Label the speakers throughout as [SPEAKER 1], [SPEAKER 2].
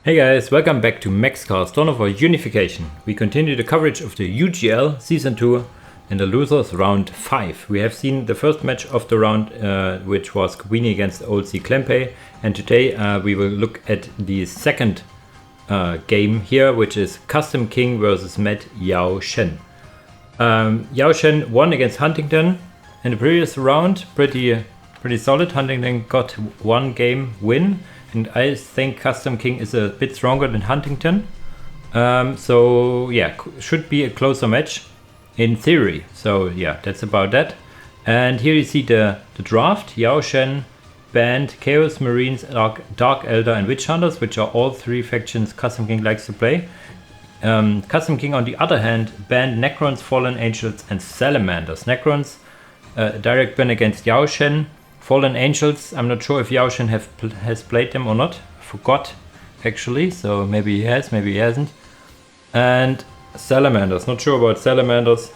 [SPEAKER 1] Hey guys, welcome back to MaxCast, on for Unification. We continue the coverage of the UGL Season 2 in the losers round 5. We have seen the first match of the round, which was Queenie against Old C Klempe, and today we will look at the second game here, which is Custom King versus Matt Yaoshen. Yaoshen won against Huntington in the previous round, pretty solid. Huntington got one game win. And I think Custom King is a bit stronger than Huntington. So yeah, should be a closer match in theory. So yeah, that's about that. And here you see the draft. Yaoshen banned Chaos Marines, Dark Elder and Witch Hunters, which are all three factions Custom King likes to play. Custom King on the other hand banned Necrons, Fallen Angels and Salamanders. Necrons, direct ban against Yaoshen. Fallen Angels, I'm not sure if Yaoshen has played them or not. Forgot, actually, so maybe he has, maybe he hasn't. And Salamanders, not sure about Salamanders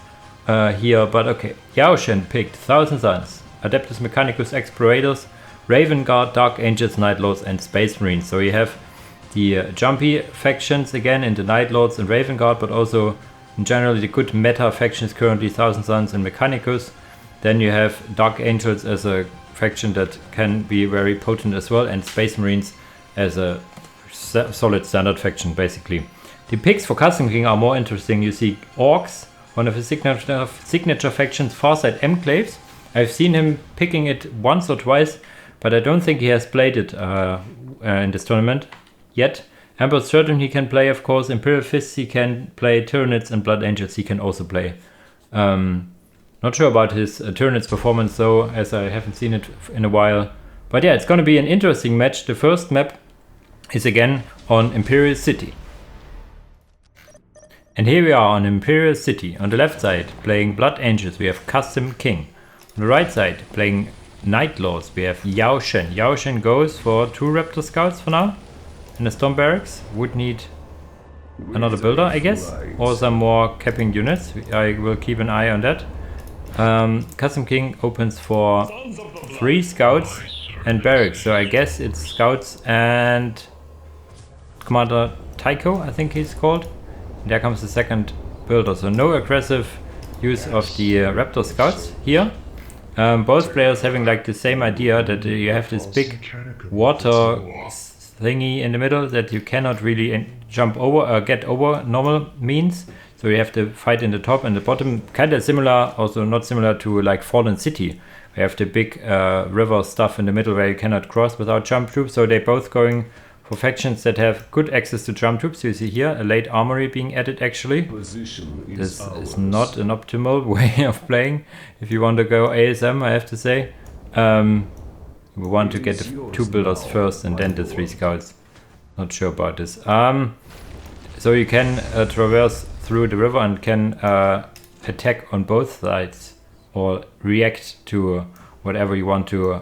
[SPEAKER 1] here, but okay. Yaoshen picked Thousand Suns, Adeptus Mechanicus Explorators, Raven Guard, Dark Angels, Night Lords and Space Marines. So you have the jumpy factions again in the Night Lords and Raven Guard, but also in general the good meta factions currently Thousand Suns and Mechanicus. Then you have Dark Angels as a faction that can be very potent as well, and Space Marines as a solid standard faction basically. The picks for Custom King are more interesting. You see Orcs, one of his signature factions, Farsight Enclaves. I've seen him picking it once or twice, but I don't think he has played it in this tournament yet. Amber Certain he can play, of course. Imperial Fists he can play. Tyranids and Blood Angels he can also play. Not sure about his Tyranids performance though, as I haven't seen it in a while. But yeah, it's going to be an interesting match. The first map is again on Imperial City. And here we are on Imperial City. On the left side, playing Blood Angels, we have Custom King. On the right side, playing Night Lords, we have Yaoshen. Yaoshen goes for 2 Raptor Scouts for now. In the Storm Barracks, would need another builder, I guess. Or some more capping units. I will keep an eye on that. Custom King opens for 3 scouts and barracks, so I guess it's scouts and Commander Tycho, I think he's called. And there comes the second builder, so no aggressive use of the Raptor scouts here. Both players having like the same idea that you have this big water thingy in the middle that you cannot really jump over or get over normal means. So you have to fight in the top and the bottom, kind of similar, also not similar to like Fallen City. We have the big river stuff in the middle where you cannot cross without jump troops. So they're both going for factions that have good access to jump troops. You see here a late armory being added actually. This is not an optimal way of playing. If you want to go ASM, I have to say. We want to get the 2 builders first and then the 3 scouts. Not sure about this. So you can traverse through the river and can attack on both sides or react to whatever you want to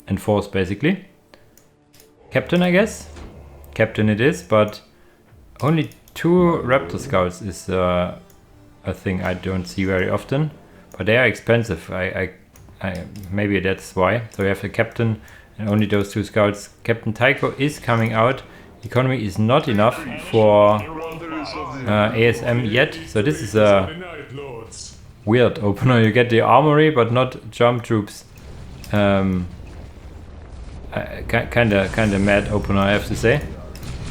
[SPEAKER 1] enforce basically. Captain, I guess. Captain it is, but only 2 Raptor Scouts is a thing I don't see very often. But they are expensive. I maybe that's why. So you have the captain and only those 2 scouts. Captain Tycho is coming out. Economy is not enough for ASM yet, so this is a weird opener. You get the armory but not jump troops. Kinda mad opener, I have to say.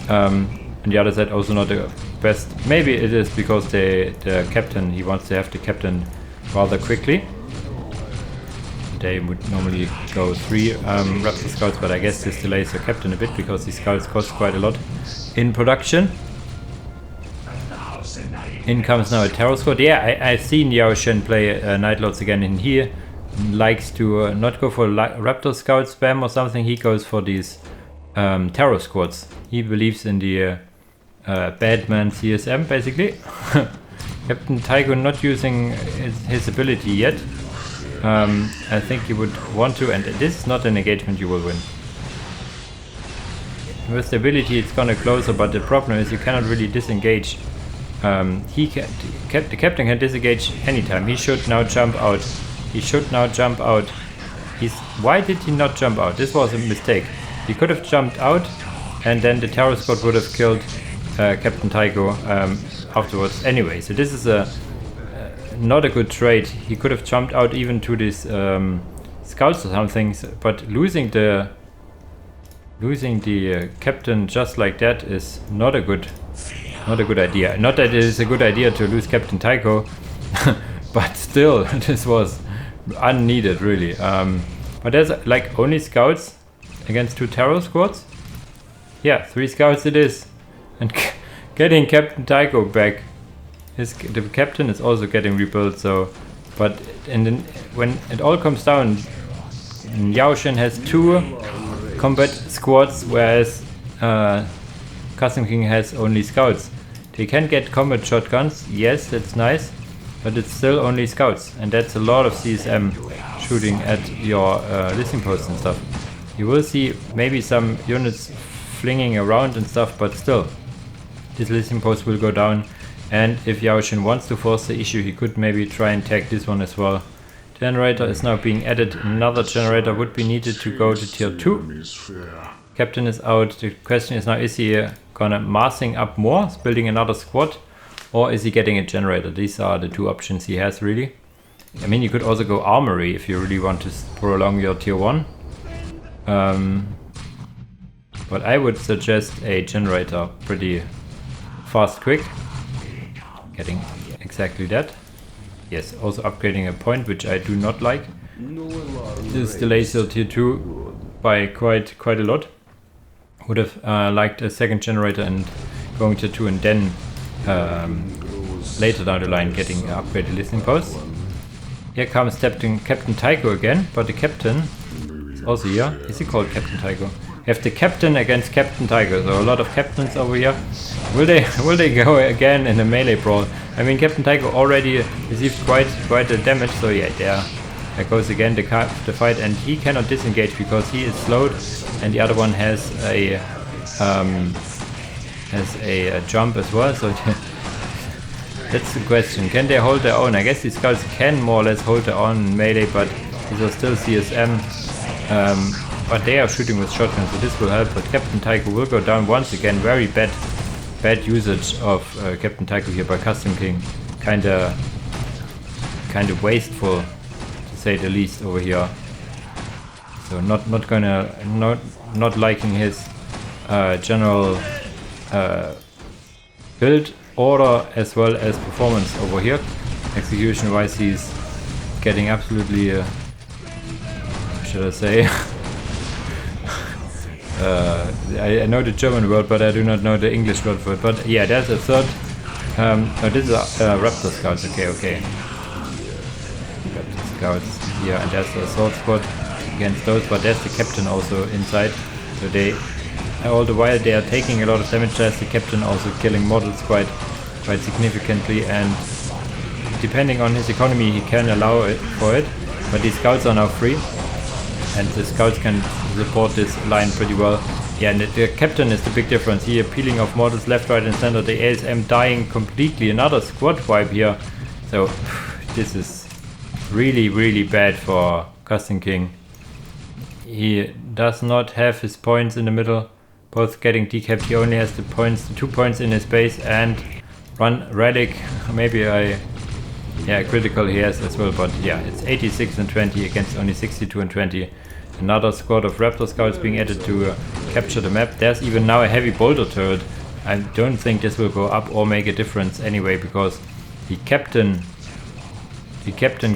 [SPEAKER 1] On the other side also not the best. Maybe it is because the captain, he wants to have the captain rather quickly. They would normally go 3 Raptor Scouts, but I guess this delays your captain a bit because these scouts cost quite a lot in production. In comes now a Terror Squad. Yeah, I've seen Yaoshen play Night Lords again, and he likes to not go for Raptor Scout spam or something. He goes for these Terror Squads. He believes in the Badman CSM basically. Captain Tycho not using his ability yet. I think you would want to, and this is not an engagement you will win. With the ability it's gonna closer, but the problem is you cannot really disengage. The captain can disengage anytime. He should now jump out. Why did he not jump out? This was a mistake. He could have jumped out and then the terror squad would have killed Captain Tycho afterwards anyway. So this is not a good trade. He could have jumped out even to these scouts or something, but losing the captain just like that is not a good idea. Not that it is a good idea to lose Captain Tycho, but still, this was unneeded, really. But there's like only scouts against 2 terror squads. Yeah, 3 scouts it is, and getting Captain Tycho back. The captain is also getting rebuilt. So, but and then when it all comes down, Yaoshen has 2 combat squads, whereas Custom King has only scouts. They can get combat shotguns, yes, that's nice, but it's still only scouts, and that's a lot of CSM shooting at your listening posts and stuff. You will see maybe some units flinging around and stuff, but still, this listening post will go down, and if Yaoshen wants to force the issue, he could maybe try and tag this one as well. Generator is now being added. Another generator would be needed to go to tier 2. Captain is out. The question is now, is he gonna massing up more, building another squad, or is he getting a generator? These are the 2 options he has, really. I mean, you could also go armory if you really want to prolong your tier 1. But I would suggest a generator pretty fast, quick. Getting exactly that. Yes, also upgrading a point, which I do not like. This delays your tier 2 by quite a lot. Would have liked a second generator and going tier 2, and then later down the line getting upgraded listening posts. Here comes Captain Tycho again, but the captain is also here. Is he called Captain Tycho? We have the captain against Captain Tycho, so a lot of captains over here. Will they go again in a melee brawl? I mean, Captain Tycho already received quite a damage, so yeah, there goes again the fight, and he cannot disengage because he is slowed, and the other one has a jump as well. So that's the question: can they hold their own? I guess these scouts can more or less hold their own in melee, but these are still CSM. But they are shooting with shotguns, so this will help. But Captain Tycho will go down once again. Very bad usage of Captain Tycho here by Custom King. Kinda wasteful, to say the least, over here. So not liking his general build order as well as performance over here. Execution wise, he's getting absolutely what should I say? I know the German word, but I do not know the English word for it. But yeah, there's a third. No, this is Raptor Scouts. Okay. Raptor Scouts here, and there's a sword squad against those. But there's the captain also inside. So they, all the while they are taking a lot of damage. There's the captain also killing models quite significantly, and depending on his economy, he can allow it for it. But these scouts are now free, and the scouts can support this line pretty well. Yeah, and the captain is the big difference here, peeling off models left, right and center. The ASM dying completely, another squad wipe here. So this is really bad for Custom King. He does not have his points in the middle, both getting decapped. He only has the 2 points in his base, and run relic, maybe critical he has as well. But yeah, it's 86 and 20 against only 62 and 20. Another squad of Raptor Scouts being added to capture the map. There's even now a heavy boulder turret. I don't think this will go up or make a difference anyway, because the captain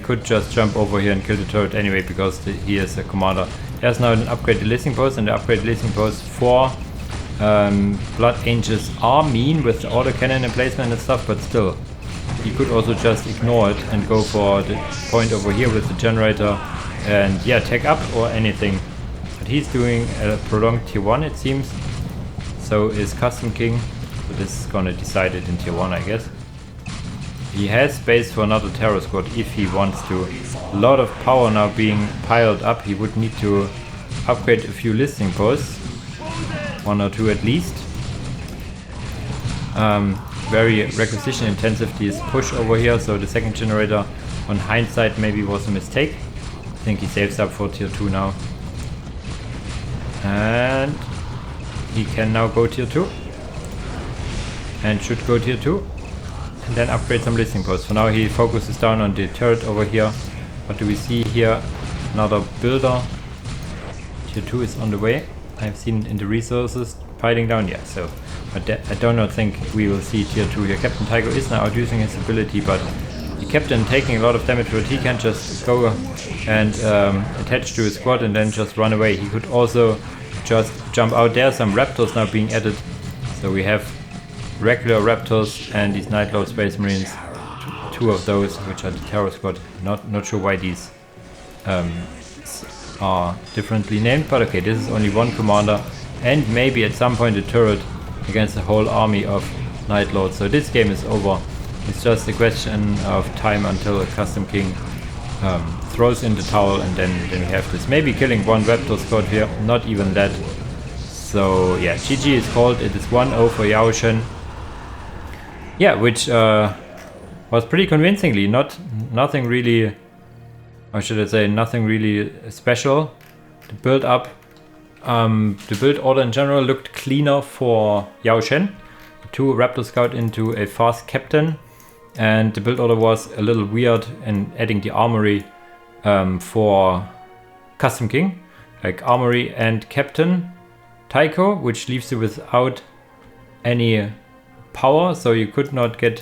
[SPEAKER 1] could just jump over here and kill the turret anyway, because he is a commander. There's now an upgraded listening post, and the upgraded listening post for Blood Angels are mean with the autocannon emplacement and stuff, but still, he could also just ignore it and go for the point over here with the generator and yeah, tech up or anything. But he's doing a prolonged tier 1, it seems. So is Custom King. So this is gonna decide it in tier 1, I guess. He has space for another terror squad if he wants to. A lot of power now being piled up. He would need to upgrade a few listening posts. 1 or 2 at least. Very requisition intensive this push over here, so the second generator on hindsight maybe was a mistake. I think he saves up for tier 2 now. And he can now go tier 2. And should go tier 2. And then upgrade some listening posts. For now he focuses down on the turret over here. What do we see here? Another builder. Tier 2 is on the way. I've seen in the resources piling down. Yeah, so I do not think we will see tier 2 here. Captain Tycho is now out using his ability, but the captain taking a lot of damage, but he can just go and attach to his squad and then just run away. He could also just jump out. There are some raptors now being added. So we have regular raptors and these Night Lord Space Marines. Two of those, which are the terror squad. Not sure why these are differently named, but okay, this is only one commander and maybe at some point a turret against the whole army of Night Lords. So this game is over. It's just a question of time until a Custom King throws in the towel, and then we have this. Maybe killing one Raptor squad here, not even that. So yeah, GG is called. It is 1-0 for Yaoshen. Yeah, which was pretty convincingly. Nothing really, or should I say, nothing really special. The build up, the build order in general looked cleaner for Yaoshen. 2 Raptor Scout into a fast captain, and the build order was a little weird in adding the armory for Custom King, like armory and captain Tycho, which leaves you without any power, so you could not get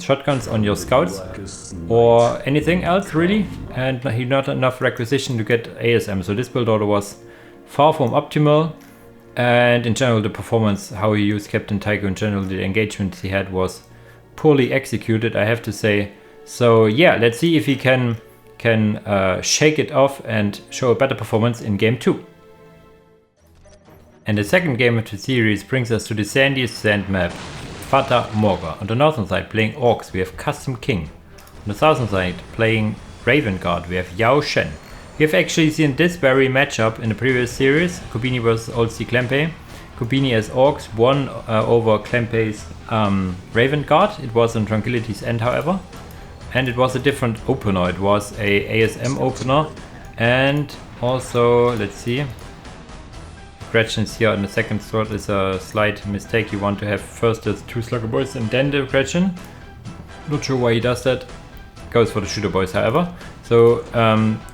[SPEAKER 1] shotguns on your scouts or anything else really, and not enough requisition to get ASM. So this build order was far from optimal, and in general the performance, how he used Captain Tycho in general, the engagement he had was poorly executed, I have to say. So yeah, let's see if he can shake it off and show a better performance in game 2. And the second game of the series brings us to the sandiest sand map, Fata Morga. On the northern side playing Orcs, we have Custom King. On the southern side playing Raven Guard, we have Yaoshen. We have actually seen this very matchup in the previous series, Kubini vs Old Sea Klempe. Kubini as Orcs won over Klempe's Raven Guard. It was on Tranquility's End, however. And it was a different opener. It was a ASM opener. And also, let's see. Gretchen's here in the second slot is a slight mistake. You want to have first the 2 Slugger Boys and then the Gretchen. Not sure why he does that. Goes for the Shooter Boys, however. So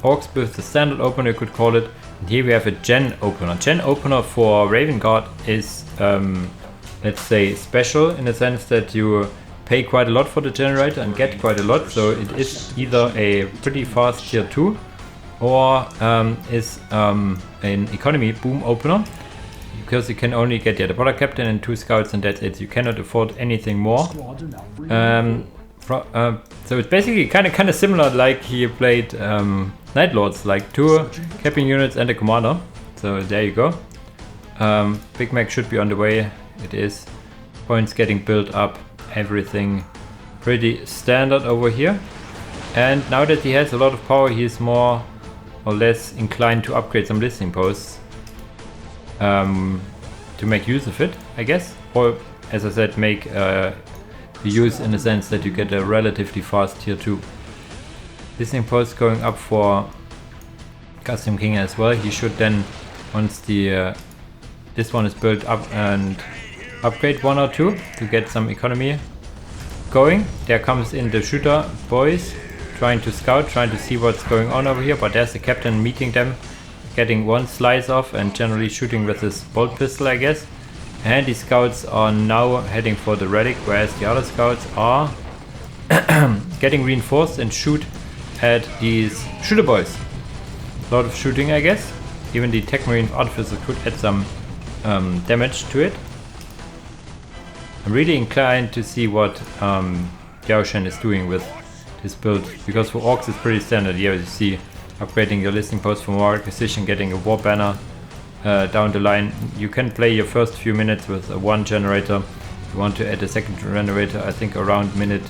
[SPEAKER 1] Orcs with the standard opener, you could call it. And here we have a Gen opener. Gen opener for Raven Guard is, let's say, special in the sense that you pay quite a lot for the generator and get quite a lot. So it is either a pretty fast tier 2 or is an economy boom opener, because you can only get the product captain and 2 scouts, and that's it. You cannot afford anything more. So it's basically kind of similar, like he played Night Lords, like 2 capping units and a commander. So there you go. Big Mac should be on the way. It is. Points getting built up. Everything pretty standard over here. And now that he has a lot of power, he is more or less inclined to upgrade some listening posts to make use of it, I guess. Or, as I said, make use in the sense that you get a relatively fast tier 2. Listening posts going up for Custom King as well. He should then, once the this one is built up, and upgrade 1 or 2 to get some economy going. There comes in the Shooter Boys, trying to scout, trying to see what's going on over here, but there's the captain meeting them, getting 1 slice off and generally shooting with his bolt pistol, I guess. And the scouts are now heading for the relic, whereas the other scouts are getting reinforced and shoot at these Shooter Boys. A lot of shooting, I guess. Even the Tech Marine Artificer could add some damage to it. I'm really inclined to see what Yaoshen is doing with this build, because for Orcs it's pretty standard. Here you see upgrading your listening post for more acquisition, getting a war banner down the line. You can play your first few minutes with a 1 generator. If you want to add a second generator, I think around minute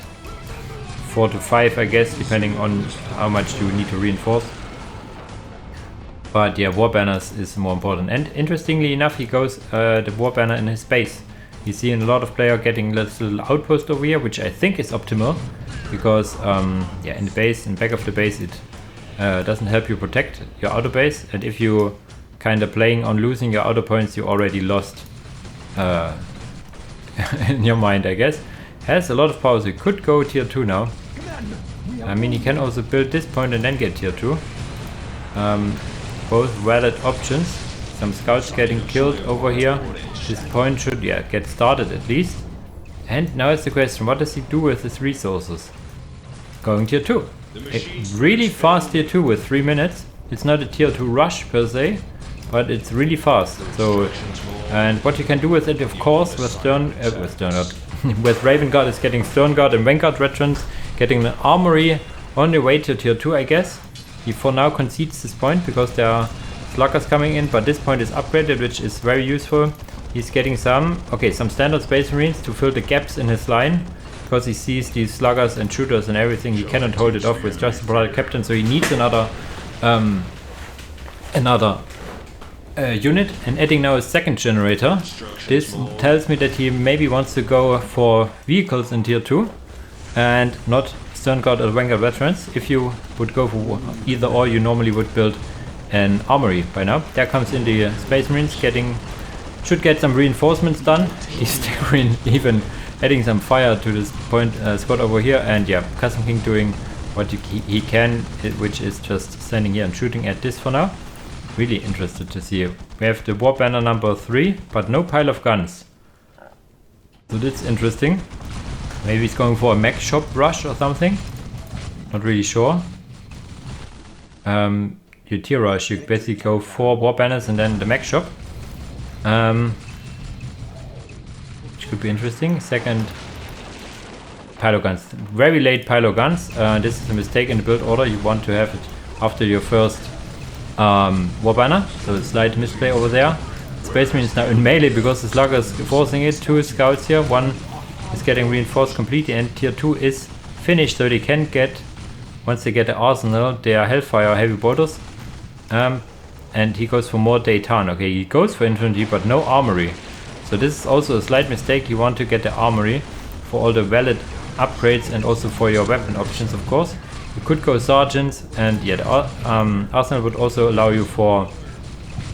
[SPEAKER 1] 4 to 5, I guess, depending on how much you need to reinforce. But yeah, war banners is more important. And interestingly enough, he goes the war banner in his base. You see a lot of players getting this little outpost over here, which I think is optimal, because yeah, in the base, in back of the base, it doesn't help you protect your outer base, and if you kind of playing on losing your outer points, you already lost in your mind, I guess. Has a lot of power, so he could go tier 2 now. I mean, he can also build this point and then get tier 2. Both valid options. Some scouts getting killed over here. This point should, yeah, get started at least. And now is the question, what does he do with his resources? Going tier 2. A really fast tier 2 with 3 minutes. It's not a tier 2 rush per se, but it's really fast. So, and what you can do with it, of course, with with Raven Guard is getting Stone Guard and Vanguard veterans, getting an armory on the way to tier 2, I guess. He for now concedes this point because there are sluggers coming in, but this point is upgraded, which is very useful. He's getting some standard Space Marines to fill the gaps in his line, because he sees these sluggers and shooters and everything. He cannot hold it off with just a brother captain, so he needs another unit. And adding now a second generator. This tells me that he maybe wants to go for vehicles in tier 2 and not Stern Guard or Vanguard veterans. If you would go for either or, you normally would build an armory by now. There comes in the Space Marines, should get some reinforcements done. He's even adding some fire to this point spot over here, and yeah, Custom King doing what he can, which is just standing here and shooting at this for now. Really interested to see. We have the war banner number 3, but no pile of guns. So that's interesting. Maybe he's going for a mech shop rush or something. Not really sure. Your tier rush, you basically go 4 war banners and then the mech shop. Which could be interesting. Second, pile of guns. Very late pile of guns. This is a mistake in the build order. You want to have it after your first war banner. So a slight misplay over there. Space Marine is now in melee because the slugger is forcing it. 2 scouts here. 1 is getting reinforced completely, and tier 2 is finished. So they can get, once they get the arsenal, their Hellfire heavy bolters. And he goes for more Dayton. Okay, he goes for infantry, but no armory. So this is also a slight mistake. You want to get the armory for all the valid upgrades and also for your weapon options, of course. You could go sergeants, and yeah, the arsenal would also allow you for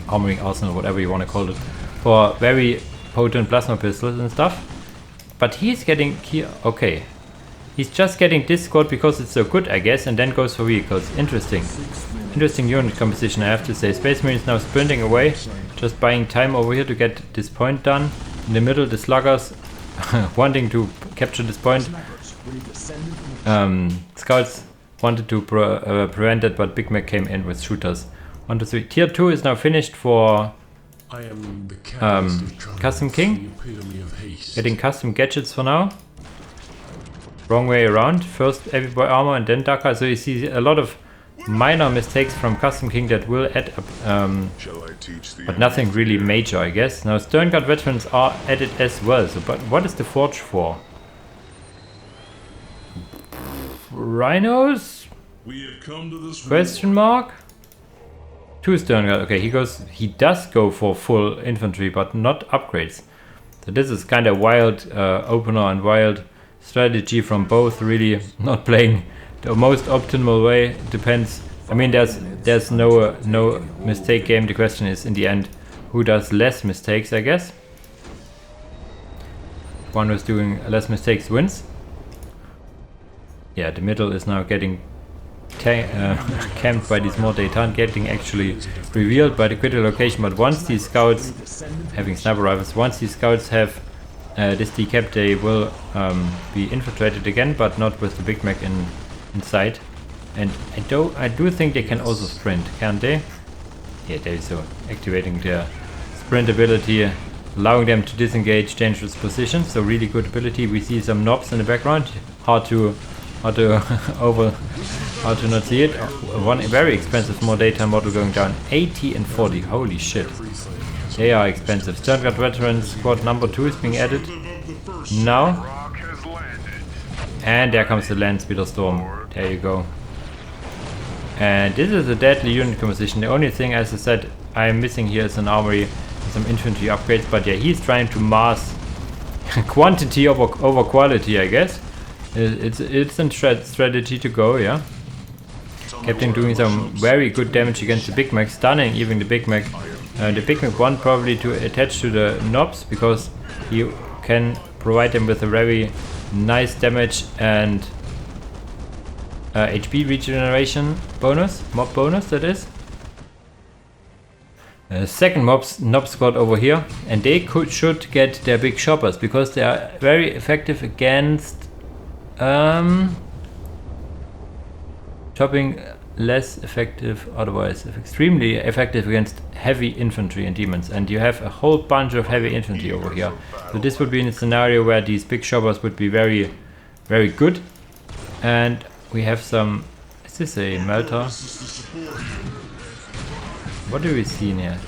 [SPEAKER 1] armory arsenal, whatever you want to call it, for very potent plasma pistols and stuff. But he's getting here. Okay, he's just getting this squad because it's so good, I guess, and then goes for vehicles. Interesting unit composition, I have to say. Space Marine is now sprinting away, just buying time over here to get this point done. In the middle, the sluggers wanting to capture this point. Scouts wanted to prevent it, but Big Mac came in with shooters. 1, 2, 3. Tier 2 is now finished for Custom King. Getting custom gadgets for now. Wrong way around. First Heavy Boy Armor and then Daka. So you see a lot of minor mistakes from Custom King that will add up, but nothing really major, I guess. Now Stern Guard veterans are added as well. So, but what is the forge for? Rhinos? Question mark? 2 Stern Guard. Okay, he does go for full infantry, but not upgrades. So this is kind of wild opener and wild strategy from both. Really not playing the most optimal way. Depends. I mean, there's no mistake game. The question is in the end who does less mistakes, I guess. One who's doing less mistakes wins. Yeah, the middle is now getting camped by these more data, getting actually revealed by the critical location. But once these scouts, having sniper rifles, once these scouts have this decap, they will be infiltrated again, but not with the Big Mac inside. And I do think they can also sprint, can't they? Yeah, they so activating their sprint ability, allowing them to disengage dangerous positions. So really good ability. We see some knobs in the background. Hard to not see it. One very expensive more data model going down. 80 and 40. Holy shit. They are expensive. Stern Guard veterans squad number 2 is being added now. And there comes the land speeder storm. There you go. And this is a deadly unit composition. The only thing, as I said, I'm missing here is an armory, some infantry upgrades. But yeah, he's trying to mass quantity over quality, I guess. It's a strategy to go, yeah. Captain doing some very good damage against the Big Mac, stunning even the Big Mac The big Mac 1 probably to attach to the knobs, because you can provide them with a very nice damage and HP regeneration bonus, mob bonus that is. Second knob squad over here, and they should get their big shoppers, because they are very effective against chopping, less effective otherwise, extremely effective against heavy infantry and demons, and you have a whole bunch of heavy infantry over here. So this would be in a scenario where these big shoppers would be very, very good. And we have some, is this a melter? What do we see in here?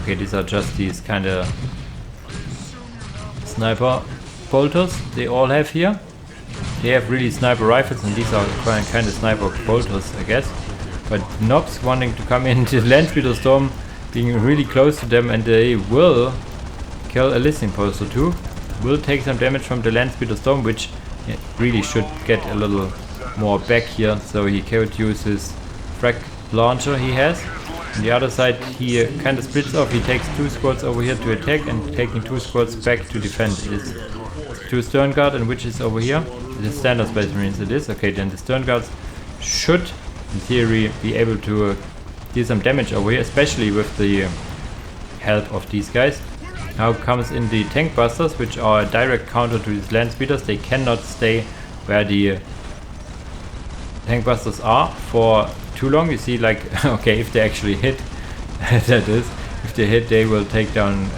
[SPEAKER 1] Okay, these are just these kind of sniper bolters they all have here. They have really sniper rifles, and these are kind of sniper bolters, I guess. But knobs wanting to come into Landspeeder Storm, being really close to them, and they will kill a listening post or two. Will take some damage from the Landspeeder Storm, which really should get a little more back here, so he could use his frag launcher he has. On the other side, he kind of splits off. He takes 2 squads over here to attack, and taking 2 squads back to defend. Is 2 Stern Guard, and which is over here? The standard Space Marines it is. Okay, then the Stern Guards should, in theory, be able to deal some damage over here, especially with the help of these guys. Now comes in the Tank Busters, which are a direct counter to these Land Speeders. They cannot stay where the Tank Busters are for too long. You see, like, okay, if they actually hit, that is, if they hit, they will take down,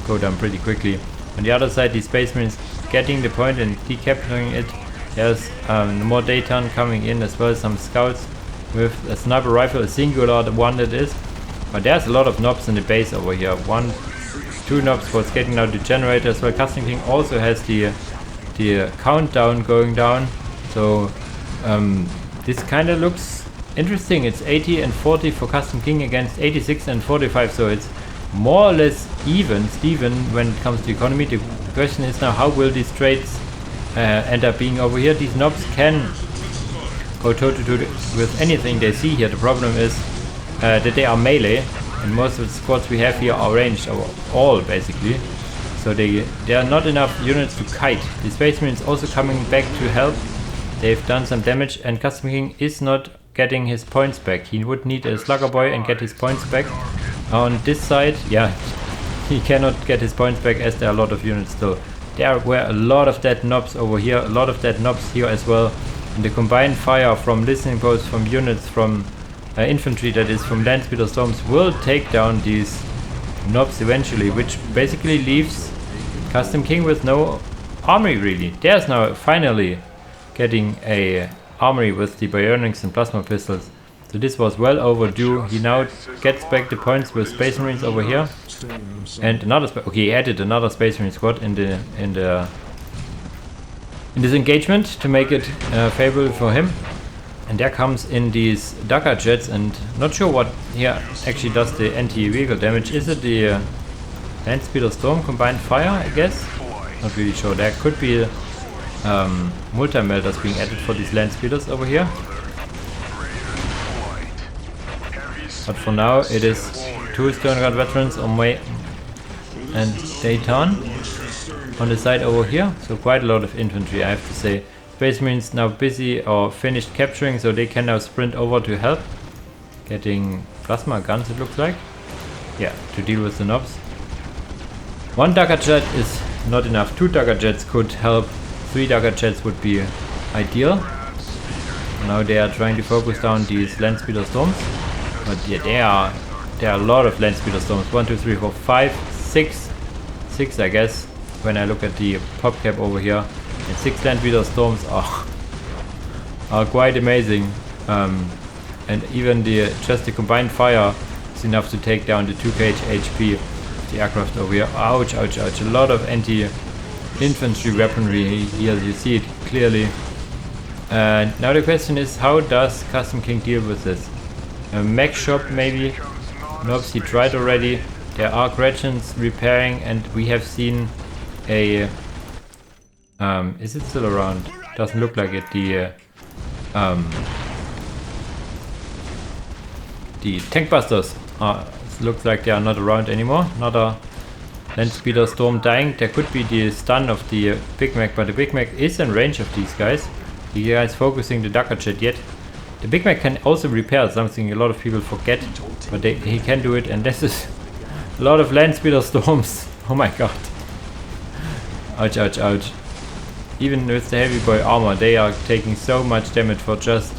[SPEAKER 1] go down pretty quickly. On the other side, the Space Marines getting the point and decapturing it. There's more Dayton coming in, as well as some scouts with a sniper rifle, a singular one that is. But there's a lot of knobs in the base over here. 1, 2 knobs for getting out the generator as well. Custom King also has the countdown going down. So this kind of looks interesting. It's 80 and 40 for Custom King against 86 and 45. So it's more or less even, Steven, when it comes to economy. The question is now, how will these trades end up being over here? These knobs can go toe-to-toe with anything they see here. The problem is that they are melee, and most of the squads we have here are ranged, or all basically. So there are not enough units to kite. The Space Marine is also coming back to help. They've done some damage, and Custom King is not getting his points back. He would need a Slugger Boy and get his points back. On this side, yeah, he cannot get his points back, as there are a lot of units still. There were a lot of dead knobs over here, a lot of dead knobs here as well. And the combined fire from listening posts, from units, from infantry, that is, from Landspeeder Storms, will take down these knobs eventually, which basically leaves Custom King with no armory really. There's now finally getting a armory with the Bionics and Plasma Pistols. So this was well overdue. He now gets back the points with Space Marines over here, and another. Okay, he added another Space Marine squad in this engagement to make it favorable for him. And there comes in these Dagger jets, and not sure what here actually does the anti-vehicle damage. Is it the Landspeeder Storm combined fire? I guess. Not really sure. There could be multi-melters being added for these Landspeeders over here. But for now, it is 2 Stern Guard veterans on way and Dayton on the side over here. So quite a lot of infantry, I have to say. Space Marines now busy or finished capturing, so they can now sprint over to help. Getting plasma guns, it looks like. Yeah, to deal with the knobs. 1 Dagger jet is not enough. 2 Dagger jets could help. 3 Dagger jets would be ideal. Now they are trying to focus down these Landspeeder Storms. But yeah, there are a lot of Landspeeder Storms. 1, 2, 3, 4, 5, 6. 6, I guess, when I look at the pop cap over here. And 6 Landspeeder Storms are quite amazing. And even just the combined fire is enough to take down the 2k HP of the aircraft over here. Ouch, ouch, ouch. A lot of anti-infantry weaponry here. You see it clearly. And now the question is, how does Custom King deal with this? A mech shop maybe? Knobs he tried already. There are Gretchens repairing, and we have seen a... is it still around? Doesn't look like it. The Tank Busters are looks like they are not around anymore. Another land speeder storm dying. There could be the stun of the Big Mac, but the Big Mac is in range of these guys. The guys focusing the Dagger Jet yet. The Big Mac can also repair, something a lot of people forget, but he can do it, and this is a lot of land speeder storms. Oh my god. Ouch, ouch, ouch. Even with the heavy boy armor, they are taking so much damage for just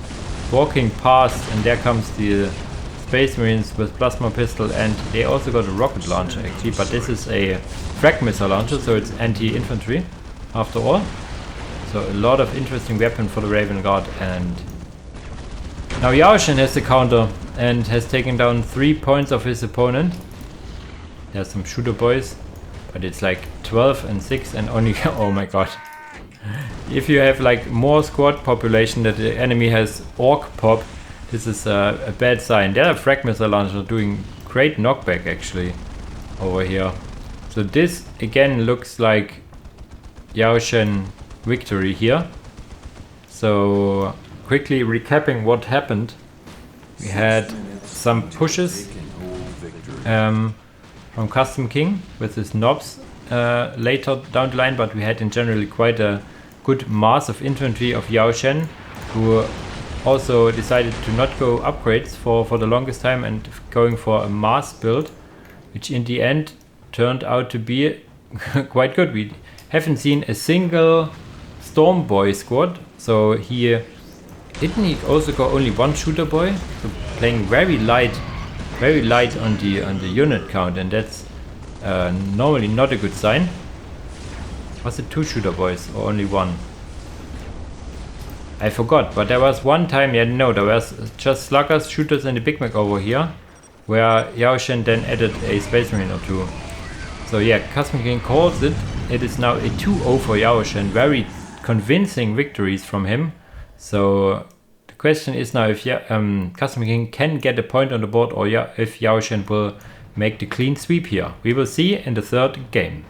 [SPEAKER 1] walking past, and there comes the Space Marines with plasma pistol, and they also got a rocket launcher actually, but this is a frag missile launcher, so it's anti-infantry after all. So a lot of interesting weapon for the Raven Guard, and now Yaoshen has the counter and has taken down 3 points of his opponent. There's some shooter boys, but it's like 12 and 6 and only oh my god. If you have like more squad population that the enemy has orc pop, this is a bad sign. There are frag missile launcher doing great knockback actually over here. So this again looks like Yaoshen victory here. So quickly recapping what happened. We had some pushes from Custom King with his knobs later down the line, but we had in general quite a good mass of infantry of Yaoshen, who also decided to not go upgrades for the longest time and going for a mass build, which in the end turned out to be quite good. We haven't seen a single Storm Boy squad, so didn't he also go only one shooter boy, so playing very light on the unit count, and that's normally not a good sign. Was it 2 shooter boys or only 1? I forgot, but there was one time, yeah, no, there was just sluggers, shooters and the Big Mac over here, where Yaoshen then added a Space Marine or 2. So yeah, Custom King calls it. It is now a 2-0 for Yaoshen. Very convincing victories from him. So the question is now if Custom King can get a point on the board, or if Yaoshen will make the clean sweep here. We will see in the 3rd game.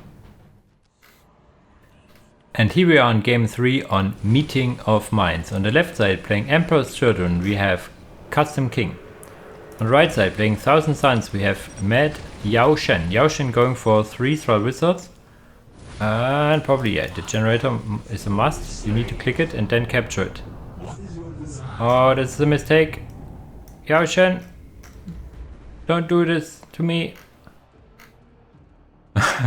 [SPEAKER 1] And here we are on game 3 on Meeting of Minds. On the left side playing Emperor's Children we have Custom King. On the right side playing Thousand Suns we have Mad Yaoshen. Yaoshen going for 3 Thrall Wizards. And probably, yeah, the generator is a must. You need to click it and then capture it. Oh, this is a mistake. Yaoshen, don't do this to me.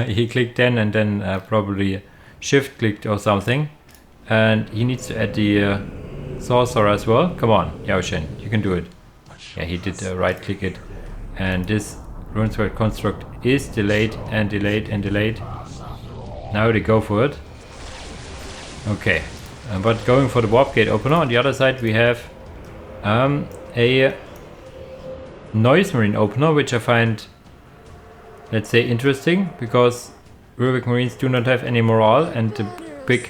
[SPEAKER 1] He clicked then and then probably shift clicked or something. And he needs to add the sorcerer as well. Come on, Yaoshen, you can do it. Yeah, he did right click it. And this Runesword construct is delayed and delayed and delayed. Now they go for it. Okay, but going for the warp gate opener. On the other side we have a Noise Marine opener, which I find, let's say, interesting, because Rubik Marines do not have any morale, and the big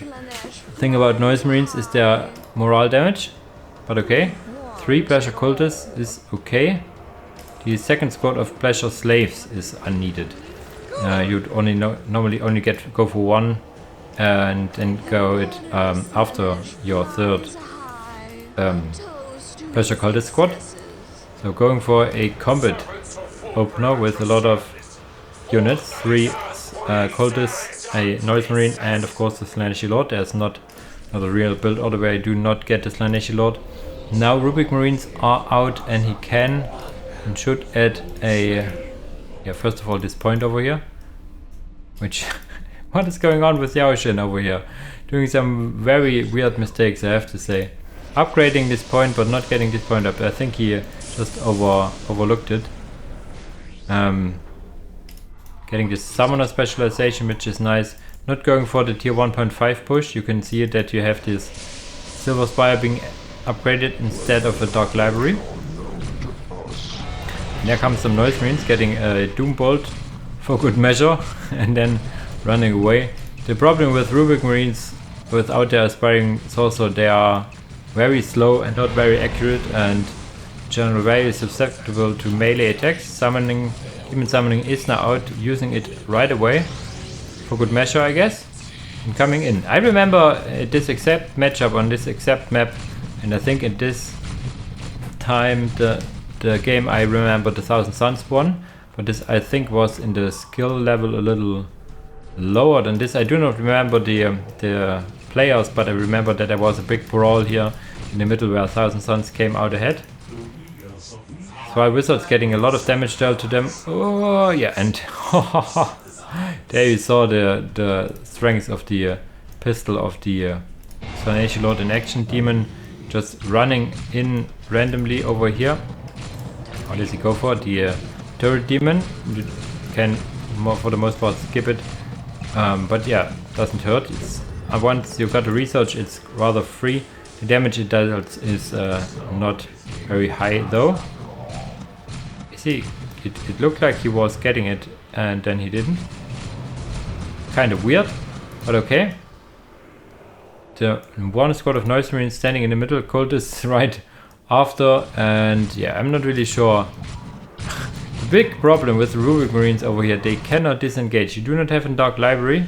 [SPEAKER 1] thing about Noise Marines is their morale damage. But okay, 3 Pleasure Cultists is okay. The second squad of Pleasure Slaves is unneeded. You'd only normally only go for 1 and then go it after your 3rd Pleasure Cultist squad. So going for a combat opener with a lot of units, 3 cultists, a Noise Marine, and of course the Slaaneshi Lord. There's not a real build order where you do not get the Slaaneshi Lord. Now Rubik Marines are out, and he can and should add a first of all this point over here, which what is going on with Yaoshen over here? Doing some very weird mistakes, I have to say. Upgrading this point but not getting this point up. I think he just overlooked it. Getting this summoner specialization, which is nice. Not going for the tier 1.5 push. You can see it that you have this Silver Spire being upgraded instead of a Dark Library. And there comes some Noise Marines getting a Doom Bolt for good measure and then running away. The problem with Rubik Marines without their Aspiring Sorcerer, they are very slow and not very accurate, and in general very susceptible to melee attacks. Demon Summoning is now out, using it right away for good measure, I guess, and coming in. I remember this exact matchup on this exact map, and I think at this time the game I remember the Thousand Suns won, but this I think was in the skill level a little lower than this. I do not remember the players, but I remember that there was a big brawl here in the middle where Thousand Suns came out ahead. So our Wizards getting a lot of damage dealt to them. Oh yeah, and there you saw the strength of the pistol of the Sarnation Lord in action. Demon just running in randomly over here. What does he go for? The turret demon. You can for the most part skip it, but yeah, doesn't hurt. It's once you got the research, it's rather free. The damage it does is not very high though. See, it looked like he was getting it and then he didn't. Kind of weird, but okay. The one squad of Noise Marines standing in the middle, cultists right after, and yeah, I'm not really sure. The big problem with the Rubik Marines over here, they cannot disengage. You do not have a Dark Library.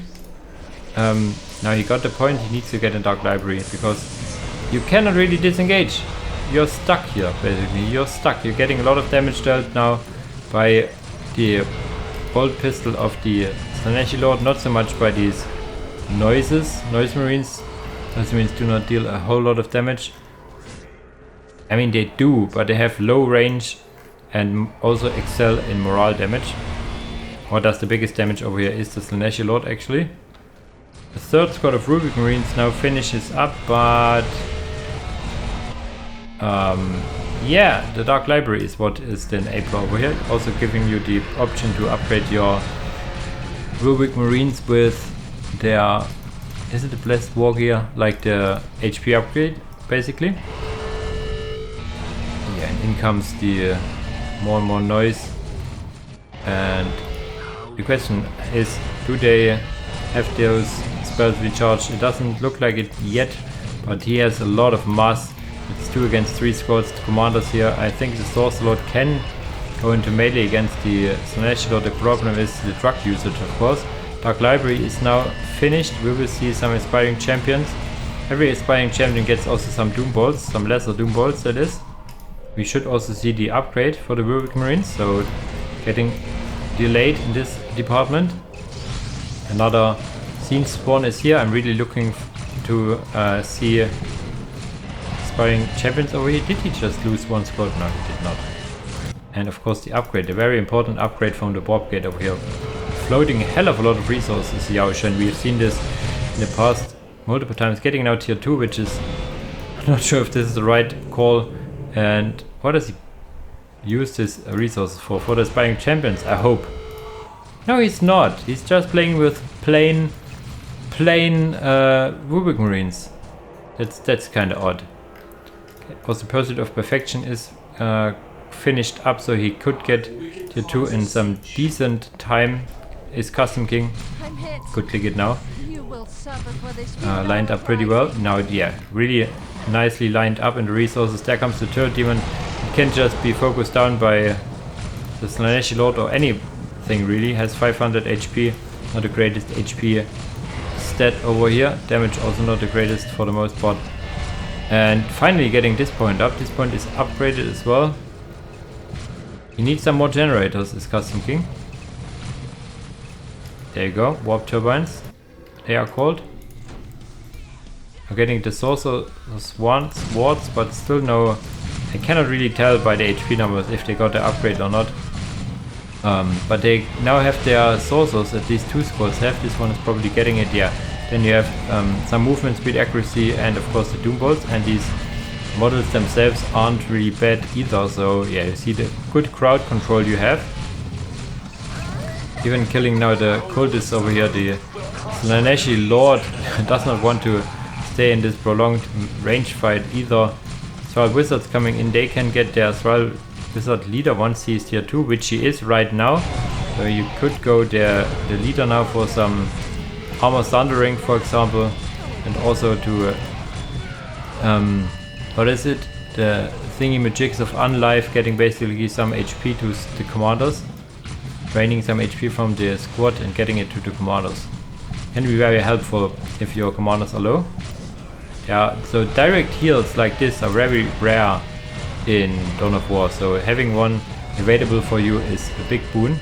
[SPEAKER 1] Now he got the point, he needs to get a Dark Library because you cannot really disengage. You're stuck here, basically. You're stuck. You're getting a lot of damage dealt now by the bolt pistol of the Sarnation Lord, not so much by these noise marines. Noise marines do not deal a whole lot of damage. I mean, they do, but they have low range and also excel in morale damage. What does the biggest damage over here is the Sarnation Lord, actually. The third squad of Rubik Marines now finishes up, but yeah, the Dark Library is what is the enabler over here, also giving you the option to upgrade your Rubik Marines with their, is it the Blessed War Gear, like the HP upgrade, basically. Yeah, and in comes the more and more noise, and the question is, do they have those spells recharged? It doesn't look like it yet, but he has a lot of mass. It's 2 against 3 squads, commanders here. I think the Sorcerer Lord can go into melee against the Sarnation Lord. The problem is the drug usage, of course. Dark Library is now finished. We will see some Aspiring Champions. Every Aspiring Champion gets also some Doom Bolts, some lesser Doom Bolts, that is. We should also see the upgrade for the Rubik Marines, so getting delayed in this department. Another scene spawn is here. I'm really looking to see Aspiring Champions over here. Did he just lose one squad? No, he did not. And of course the upgrade, the very important upgrade from the Warp Gate over here. Floating a hell of a lot of resources, Yaoshen. We have seen this in the past multiple times. Getting now tier 2, which is, I'm not sure if this is the right call. And what does he use this resources for? For the Aspiring Champions, I hope. No, he's not. He's just playing with plain Rubik Marines. That's kind of odd. Also, Pursuit of Perfection is finished up, so he could get tier 2 in some decent time. Is Custom King. Could click it now. Lined up pretty well. Now, yeah, really nicely lined up in the resources. There comes the Turret Demon. It can just be focused down by the Sarnation Lord or anything really. Has 500 HP. Not the greatest HP stat over here. Damage also not the greatest for the most part. And finally getting this point up. This point is upgraded as well. You need some more generators, is Custom King. There you go, warp turbines, they are called. I'm getting the Sorcerer's Swords, but still no, I cannot really tell by the HP numbers if they got the upgrade or not. But they now have their Sorcerers, at least 2 squads have. This one is probably getting it, yeah. Then you have some movement speed, accuracy, and of course the Doom Bolts. And these models themselves aren't really bad either, so yeah, you see the good crowd control you have. Even killing now the cultists over here, the Sarnation Lord does not want to stay in this prolonged range fight either. Thrall Wizards coming in, they can get their Thrall Wizard leader once he is tier 2, which he is right now. So you could go the leader now for some Armor Thundering, for example, and also to what is it? The thingy-majigs of Unlife, getting basically some HP to the commanders. Draining some HP from the squad and getting it to the commanders. Can be very helpful if your commanders are low. Yeah, so direct heals like this are very rare in Dawn of War, so having one available for you is a big boon.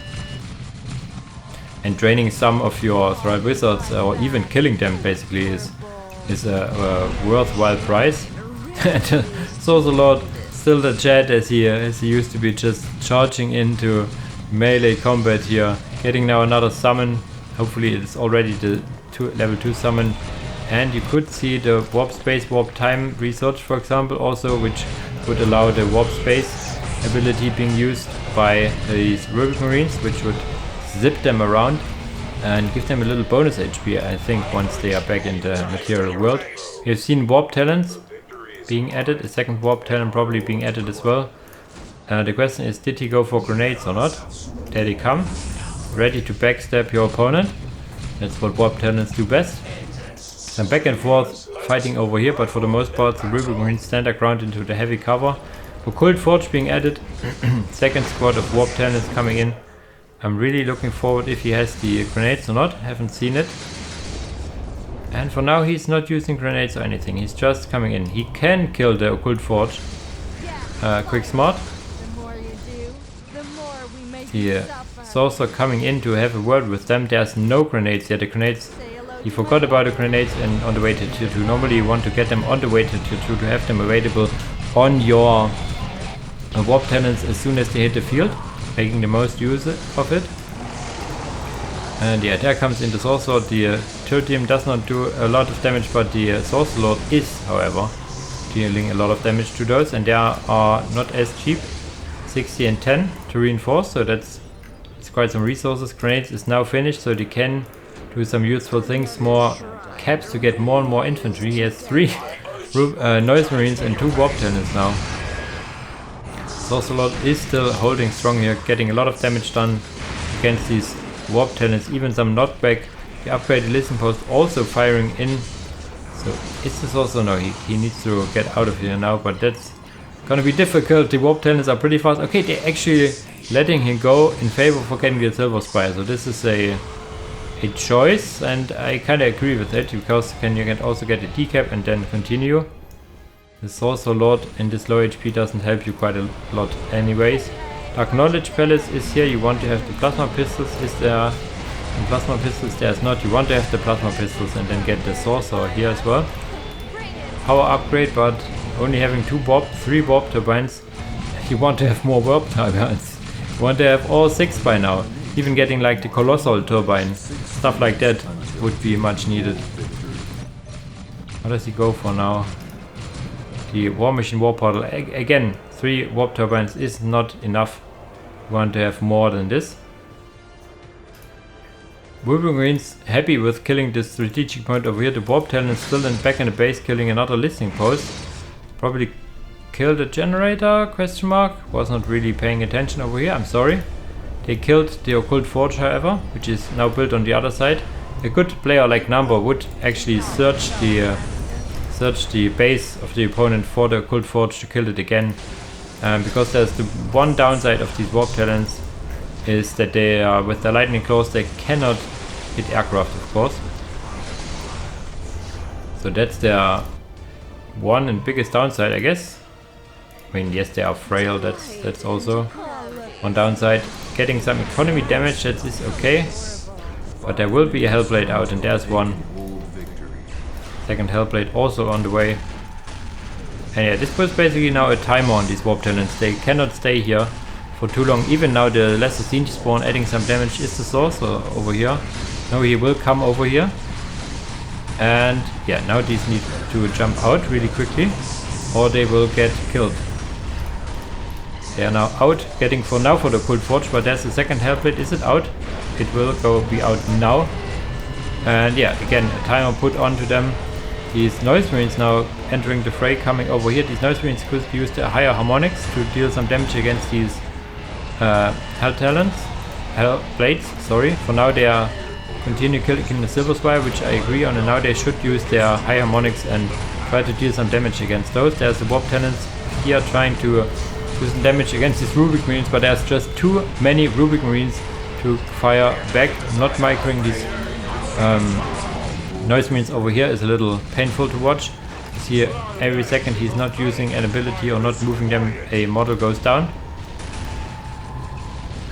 [SPEAKER 1] And draining some of your Thrall Wizards or even killing them basically is a worthwhile price. And Sorcerer Lord still the chat as he used to be, just charging into melee combat here, getting now another summon. Hopefully it's already the level 2 summon, and you could see the warp space, warp time research for example also, which would allow the warp space ability being used by these Rubic Marines, which would zip them around and give them a little bonus HP, I think, once they are back in the material world. You've seen warp talents being added, a second warp talent probably being added as well. The question is, did he go for grenades or not? There they come, ready to backstab your opponent. That's what warp talents do best. Some back and forth fighting over here, but for the most part the Rubic Marines stand their ground into the heavy cover. Occult Forge being added, second squad of warp talents coming in. I'm really looking forward if he has the grenades or not, haven't seen it. And for now he's not using grenades or anything, he's just coming in. He can kill the Occult Forge, quick smart. The Sorcerer coming in to have a word with them. There's no grenades yet, the grenades, he forgot about the grenades and on the way to tier 2. Normally you want to get them on the way to tier 2 to have them available on your warp talents as soon as they hit the field, making the most use of it. And yeah, there comes in the Sorcerer. The Totem does not do a lot of damage, but the Sorcerer Lord is, however, dealing a lot of damage to those, and they are not as cheap. 60 and 10 to reinforce, so it's quite some resources. Grenades is now finished, so they can do some useful things. More caps to get more and more infantry. He has 3 Noise Marines and 2 Warp Talents now. Sorcerer Lord is still holding strong here, getting a lot of damage done against these Warp Talents, even some knockback. The upgraded Listen Post also firing in. So is this also, no, he needs to get out of here now, but that's gonna be difficult. The Warp Talents are pretty fast. Okay, they're actually letting him go in favor for getting the Silver Spire, so this is a choice, and I kinda agree with it, because you can also get a decap and then continue. The Sorcerer Lord in this low HP doesn't help you quite a lot anyways. Dark Knowledge Palace is here. You want to have the Plasma Pistols. Is there and Plasma Pistols? There's not. You want to have the Plasma Pistols and then get the Sorcerer here as well. Power upgrade, but only having 3 Warp Turbines. You want to have more Warp Turbines. You want to have all 6 by now. Even getting like the Colossal Turbine. Stuff like that would be much needed. What does he go for now? The War Machine War Portal. Again, 3 Warp Turbines is not enough. You want to have more than this. Rubic Marines happy with killing this strategic point over here. The Warp Talent still back in the base, killing another listening post. Probably killed the generator, question mark. Was not really paying attention over here, I'm sorry. They killed the Occult Forge, however, which is now built on the other side. A good player like Number would actually search the base of the opponent for the Occult Forge to kill it again. Because there's the one downside of these Warp Talents is that they are, with the Lightning Claws, they cannot hit aircraft, of course. So that's their one and biggest downside, I guess. I mean, yes, they are frail, that's also one downside. Getting some economy damage, that is okay. But there will be a Hellblade out, and there's one. Second Hellblade also on the way. And yeah, this puts basically now a timer on these Warp Talents. They cannot stay here for too long. Even now the Lesser Scene Spawn adding some damage. Is the Sorcerer over here? No, he will come over here. And yeah, now these need to jump out really quickly, or they will get killed. They are now out, getting for now for the Occult Forge, but there's a second Hellblade. Is it out? It will be out now. And yeah, again, a timer put onto them. These Noise Marines now entering the fray, coming over here. These Noise Marines could use the higher harmonics to deal some damage against these Hellblades, sorry. For now they are continue killing the Silver Spire, which I agree on, and now they should use their high harmonics and try to deal some damage against those. There's the Warp Talents here trying to do some damage against these Rubic Marines, but there's just too many Rubic Marines to fire back. Not microing these Noise Marines over here is a little painful to watch. You see every second he's not using an ability or not moving them, a model goes down.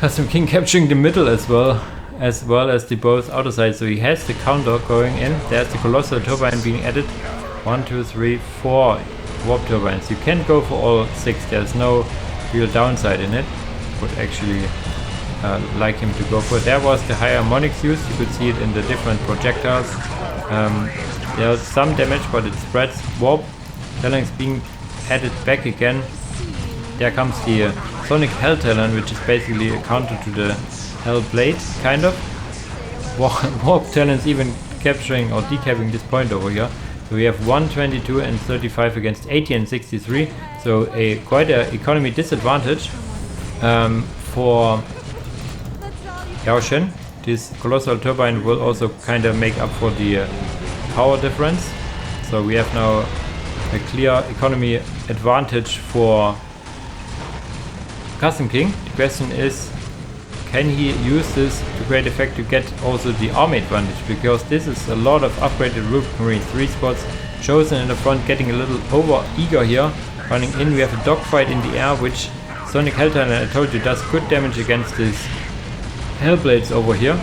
[SPEAKER 1] Custom King capturing the middle as well as the both outer sides. So he has the counter going in. There's the Colossal Turbine being added. 1, 2, 3, 4 warp turbines. You can go for all 6. There's no real downside in it. Would actually like him to go for it. There was the higher harmonics used. You could see it in the different projectiles. There's some damage, but it spreads. Warp talents being added back again. There comes the Sonic Hell Talon, which is basically a counter to the Hell Blade, kind of. Warp talents even capturing or decapping this point over here. So we have 122 and 35 against 80 and 63. So quite a economy disadvantage for Yaoshen. This Colossal Turbine will also kind of make up for the power difference. So we have now a clear economy advantage for Custom King. The question is, can he use this to great effect to get also the army advantage? Because this is a lot of upgraded Rubik Marine. 3 spots chosen in the front, getting a little over eager here. Running in, we have a dogfight in the air, which Sonic Helltalon, I told you, does good damage against these Hellblades over here.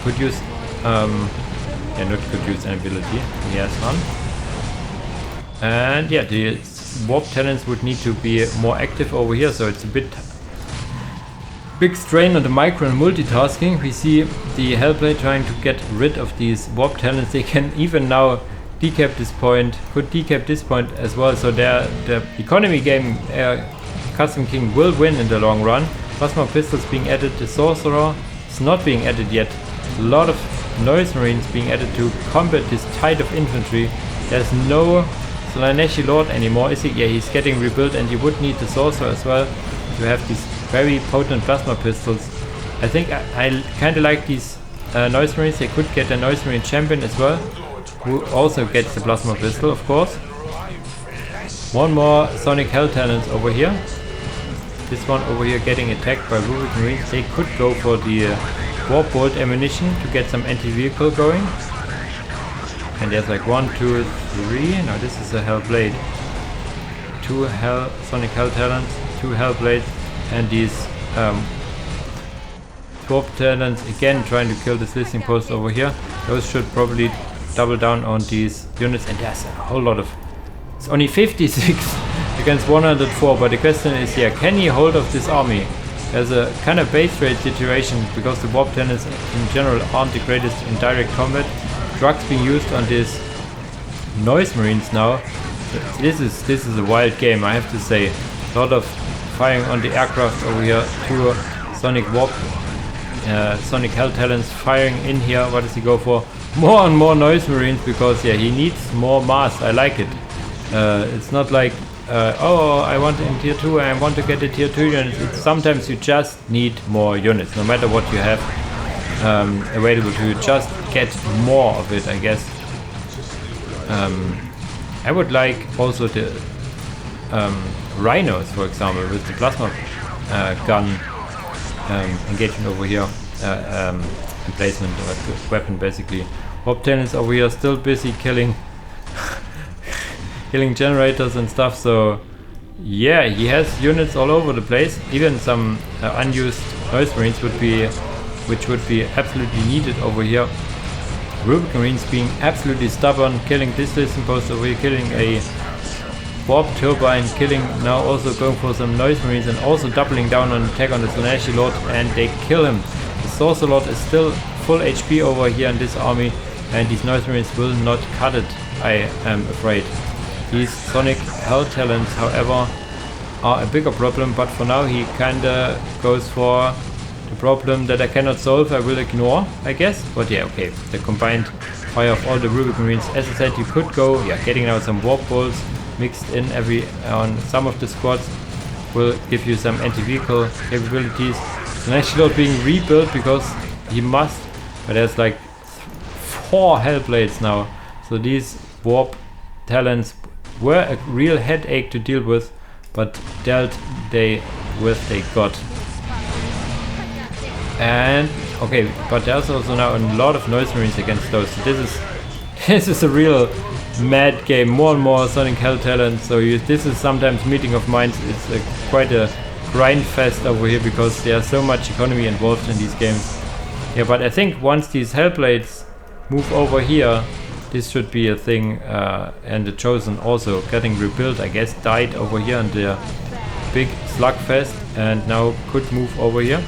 [SPEAKER 1] Could use, yeah, not could use an ability. He has none. And yeah, the warp talents would need to be more active over here, so it's a big strain on the micro and multitasking. We see the Hellblade trying to get rid of these warp talents. They can even now decap this point, could decap this point as well, so the economy game Custom King will win in the long run. Plasma pistols being added, the Sorcerer is not being added yet. A lot of Noise Marines being added to combat this tide of infantry. There's no Slaneshi Lord anymore, is he? Yeah, he's getting rebuilt, and you would need the Sorcerer as well to have these very potent plasma pistols. I think I kind of like these Noise Marines. They could get a Noise Marine champion as well, who also gets the plasma pistol, of course. One more Sonic Hell Talons over here. This one over here getting attacked by Rubik Marines. They could go for the Warp Bolt ammunition to get some anti-vehicle going. And there's like 1, 2, 3. No, this is a Hell Blade. 2 Sonic Hell Talons, 2 Hell Blades, and these Warp Talons again trying to kill this listing post over here. Those should probably double down on these units, and there's a whole lot of... It's only 56 against 104, but the question is, yeah, can he hold off this army? There's a kind of base rate situation, because the Warp Talons in general aren't the greatest in direct combat. Drugs being used on these Noise Marines now. This is a wild game, I have to say. A lot of firing on the aircraft over here. 2 Sonic Warp, Sonic Hell Talons firing in here. What does he go for? More and more Noise Marines, because yeah, he needs more mass. I like it. It's not like oh, I want in tier 2, I want to get a tier 2 unit. Sometimes you just need more units, no matter what you have available to you. Just get more of it, I guess. I would like also the Rhinos, for example, with the plasma gun engagement over here. Emplacement weapon, basically. Warp Talons over here still busy killing killing generators and stuff, so yeah, he has units all over the place. Even some unused Noise Marines which would be absolutely needed over here. Rubik Marines being absolutely stubborn, killing this listing post over here, killing a Warp Turbine, killing now also going for some Noise Marines, and also doubling down on attack on the Slaneshi Lord, and they kill him. The Sorcerer Lord is still full HP over here in this army, and these Noise Marines will not cut it, I am afraid. These Sonic Hell Talons, however, are a bigger problem, but for now he kinda goes for the problem that I cannot solve. I will ignore, I guess. But yeah, okay. The combined fire of all the Rubik Marines. As I said, you could go, yeah, getting out some Warp Bolts mixed in on some of the squads will give you some anti-vehicle capabilities. Slaneshi Lord being rebuilt because he must, but there's like 4 Hellblades now. So these Warp Talons were a real headache to deal with, but dealt they got. And okay, but there's also now a lot of Noise Marines against those. So this is a real mad game. More and more Sonic Hell Talons. So this is sometimes meeting of minds. It's quite grind fest over here because there's so much economy involved in these games. Yeah, but I think once these Hellblades move over here, this should be a thing. And the Chosen also getting rebuilt, I guess, died over here in the big slugfest and now could move over here.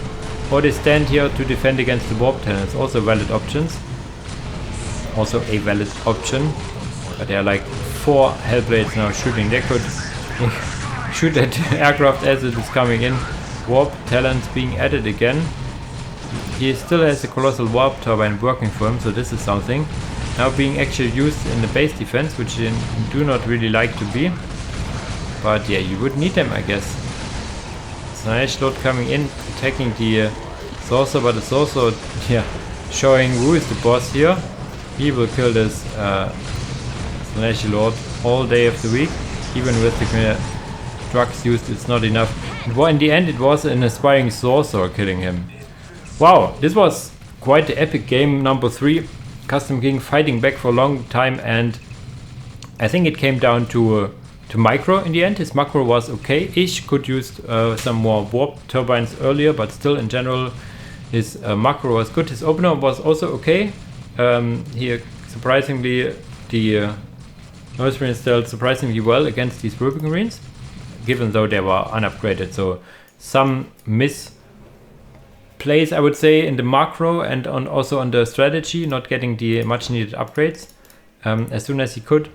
[SPEAKER 1] Or they stand here to defend against the Warp Talons, also valid options. Also a valid option. But there are like 4 Hellblades now shooting. They could shoot at aircraft as it is coming in. Warp Talons being added again. He still has a colossal warp turbine working for him, so this is something. Now being actually used in the base defense, which you do not really like to be. But yeah, you would need them, I guess. Slanesh Lord coming in, attacking the Sorcerer, but the Sorcerer, yeah, showing who is the boss here. He will kill this Slanesh Lord all day of the week. Even with the drugs used, it's not enough. Well, in the end, it was an aspiring Sorcerer killing him. Wow, this was quite the epic game number 3. Custom King fighting back for a long time, and I think it came down to Micro in the end. His macro was okay-ish, could use some more warp turbines earlier, but still in general his macro was good. His opener was also okay. He surprisingly, the Noise Marines dealt surprisingly well against these Ruby Marines, given though they were unupgraded. So some misplays, I would say, in the macro and also on the strategy, not getting the much needed upgrades as soon as he could.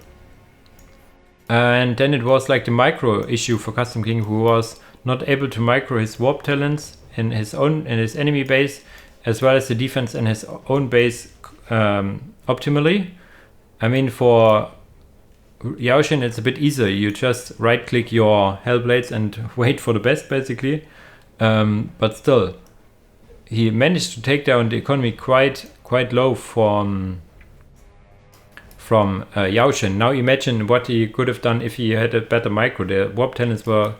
[SPEAKER 1] And then it was like the micro issue for Custom King, who was not able to micro his Warp Talents in his enemy base, as well as the defense in his own base optimally. I mean, for Yaoshen it's a bit easier. You just right click your Hellblades and wait for the best, basically. But still, he managed to take down the economy quite low from Yaoshen. Now imagine what he could have done if he had a better micro. The Warp Talents were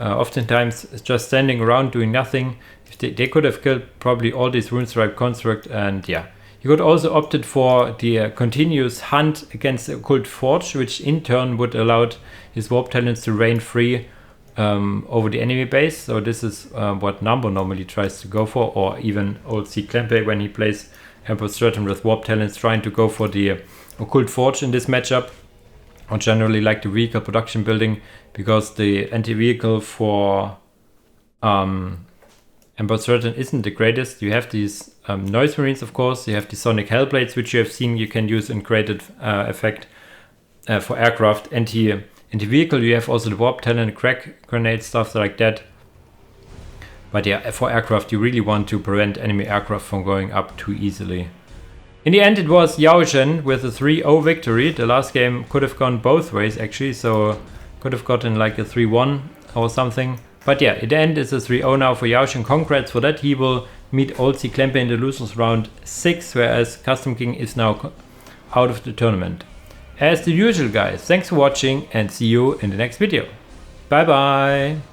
[SPEAKER 1] oftentimes just standing around doing nothing. If they could have killed probably all these Runestripe construct, and yeah. He could also opted for the continuous hunt against the Occult Forge, which in turn would allow his Warp Talents to reign free over the enemy base. So this is what Number normally tries to go for, or even old C. Klempe when he plays Emperor Stratum with Warp Talents, trying to go for the Occult Forge in this matchup, or generally like the vehicle production building, because the anti-vehicle for Emperor Stratum isn't the greatest. You have these Noise Marines, of course. You have the Sonic Hellblades, which you have seen you can use in created effect for aircraft. Anti-vehicle, you have also the Warp Talent, crack grenade, stuff like that. But yeah, for aircraft, you really want to prevent enemy aircraft from going up too easily. In the end, it was Yaoshen with a 3-0 victory. The last game could have gone both ways, actually. So could have gotten like a 3-1 or something. But yeah, at the end it's a 3-0 now for Yaoshen. Congrats for that. He will meet Old C. Klempe in the losers round 6, whereas Custom King is now out of the tournament. As the usual, guys, thanks for watching and see you in the next video. Bye bye!